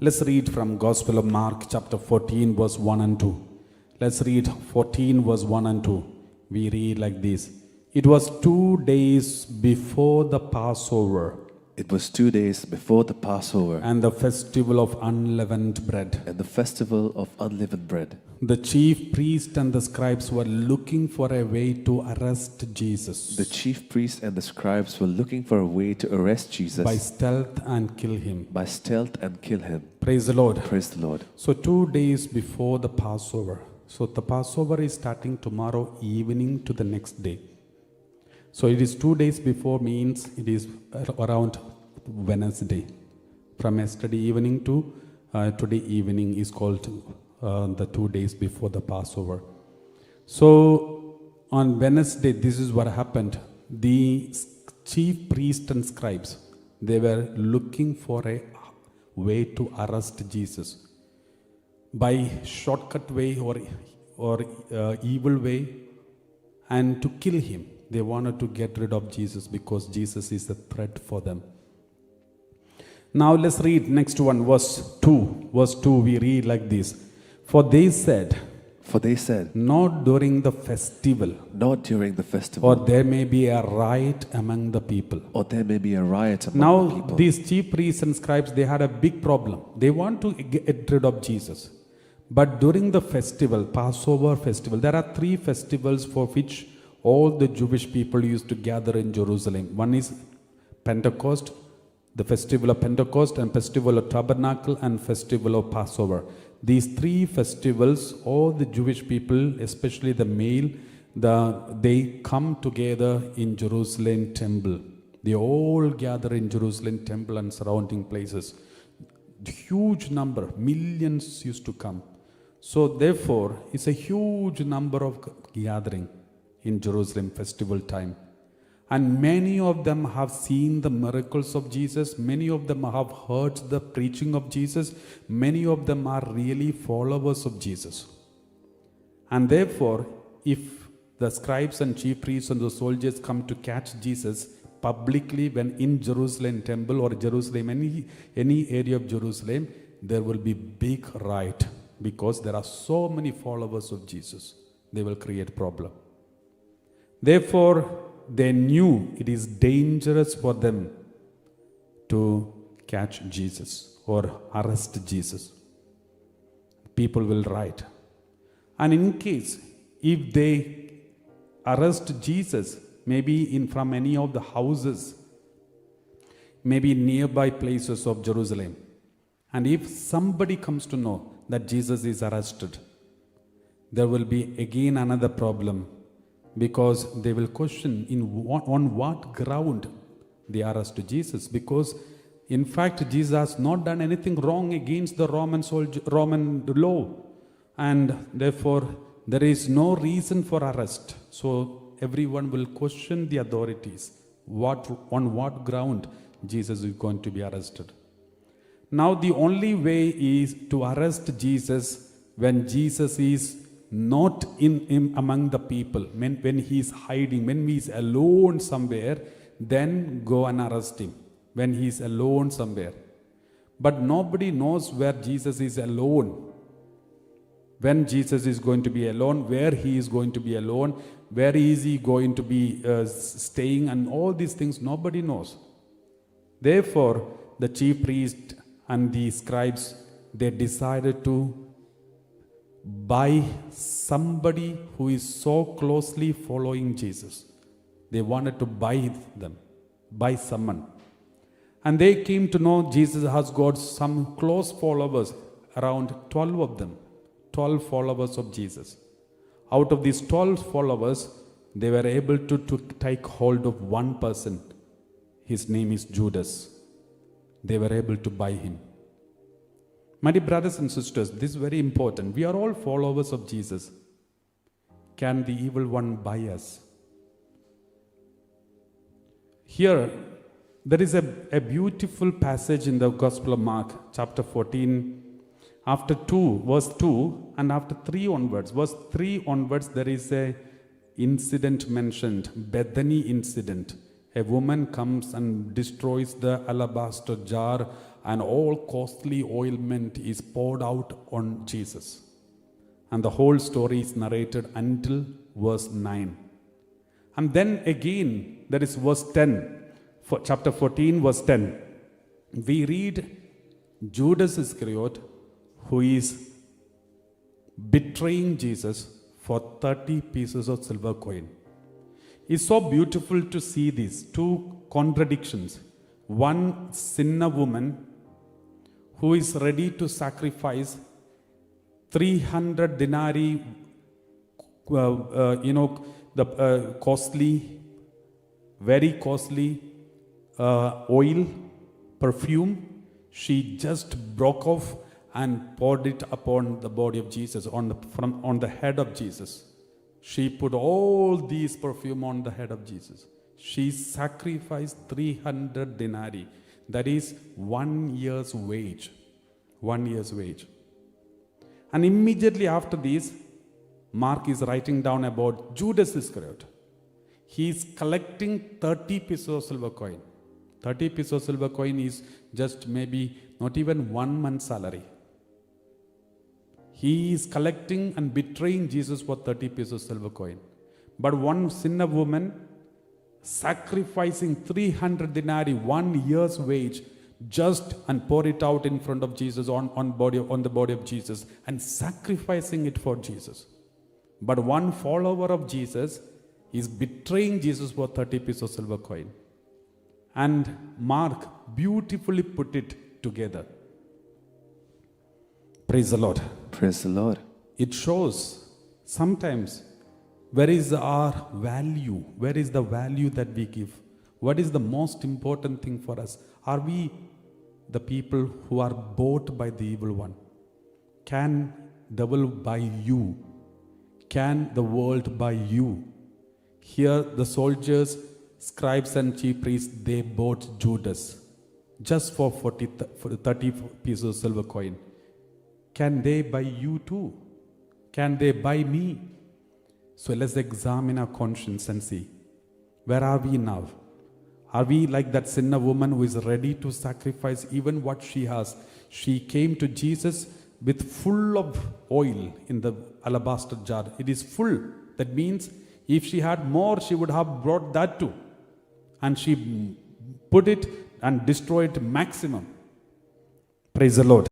Let's read from Gospel of Mark chapter 14 verse 1 and 2. Let's read 14 verse 1 and 2. We read like this. It was 2 days before the Passover. It was 2 days before the Passover And the festival of unleavened bread. and the festival of unleavened bread. The chief priest and the scribes were looking for a way to arrest Jesus. The chief priests and the scribes were looking for a way to arrest Jesus By stealth and kill him. by stealth and kill him. Praise the Lord. Praise the Lord. So 2 days before the Passover. So the Passover is starting tomorrow evening to the next day. So it is 2 days before means it is around Wednesday. From yesterday evening to today evening is called the 2 days before the Passover. So on Wednesday, this is what happened. The chief priests and scribes, they were looking for a way to arrest Jesus. By shortcut way or evil way, and to kill him. They wanted to get rid of Jesus because Jesus is a threat for them. Now let's read next one, verse 2. Verse 2 we read like this. For they said, not during the festival, during the festival, or there may be a riot among the people. or there may be a riot among Now the people. these chief priests and scribes, they had a big problem. They want to get rid of Jesus. But during the festival, Passover festival, there are 3 festivals for which all the Jewish people used to gather in Jerusalem. One is Pentecost, the festival of Pentecost, and festival of Tabernacle, and festival of Passover. These 3 festivals, all the Jewish people, especially the male, they come together in Jerusalem temple. They all gather in Jerusalem temple and surrounding places. Huge number, millions used to come. So therefore, it's a huge number of gathering in Jerusalem festival time. And many of them have seen the miracles of Jesus. Many of them have heard the preaching of Jesus. Many of them are really followers of Jesus. And therefore, if the scribes and chief priests and the soldiers come to catch Jesus publicly when in Jerusalem temple or Jerusalem, any area of Jerusalem, there will be big riot because there are so many followers of Jesus. They will create problem. Therefore, they knew it is dangerous for them to catch Jesus or arrest Jesus. People will riot. And in case, if they arrest Jesus, maybe from any of the houses, maybe nearby places of Jerusalem, and if somebody comes to know that Jesus is arrested, there will be again another problem. Because they will question on what ground they arrest Jesus. Because in fact, Jesus has not done anything wrong against the Roman law. And therefore, there is no reason for arrest. So everyone will question the authorities. On what ground Jesus is going to be arrested. Now the only way is to arrest Jesus when Jesus is not in among the people. When he is hiding, when he is alone somewhere, then go and arrest him. When he is alone somewhere. But nobody knows where Jesus is alone. When Jesus is going to be alone, where he is going to be alone, where is he going to be staying, and all these things nobody knows. Therefore, the chief priest and the scribes, they decided to by somebody who is so closely following Jesus. They wanted to buy someone. And they came to know Jesus has got some close followers, around 12 of them, 12 followers of Jesus. Out of these 12 followers, they were able to take hold of one person. His name is Judas. They were able to buy him. My dear brothers and sisters, this is very important. We are all followers of Jesus. Can the evil one buy us? Here, there is a beautiful passage in the Gospel of Mark, chapter 14, after 2, verse 2, and after 3 onwards. Verse 3 onwards, there is a incident mentioned, Bethany incident. A woman comes and destroys the alabaster jar and all costly ointment is poured out on Jesus. And the whole story is narrated until verse 9. And then again, there is verse 10, for chapter 14, verse 10. We read Judas Iscariot, who is betraying Jesus for 30 pieces of silver coin. It's so beautiful to see these two contradictions. One sinner woman who is ready to sacrifice 300 denarii, the costly, very costly oil, perfume. She just broke off and poured it upon the body of Jesus, on the head of Jesus. She put all these perfume on the head of Jesus. She sacrificed 300 denarii. That is 1 year's wage. 1 year's wage. And immediately after this, Mark is writing down about Judas Iscariot. He is collecting 30 pieces of silver coin. 30 pieces of silver coin is just maybe not even 1 month's salary. He is collecting and betraying Jesus for 30 pieces of silver coin. But one sinner woman sacrificing 300 denarii, 1 year's wage, just and pour it out in front of Jesus on the body of Jesus and sacrificing it for Jesus. But one follower of Jesus is betraying Jesus for 30 pieces of silver coin. And Mark beautifully put it together. Praise the Lord. Praise the Lord. It shows sometimes where is our value? Where is the value that we give? What is the most important thing for us? Are we the people who are bought by the evil one? Can devil buy you? Can the world buy you? Here the soldiers, scribes and chief priests, they bought Judas just for 30 pieces of silver coin. Can they buy you too? Can they buy me? So let's examine our conscience and see, where are we now? Are we like that sinner woman who is ready to sacrifice even what she has? She came to Jesus with full of oil in the alabaster jar. It is full. That means if she had more, she would have brought that too. And she put it and destroyed maximum. Praise the Lord.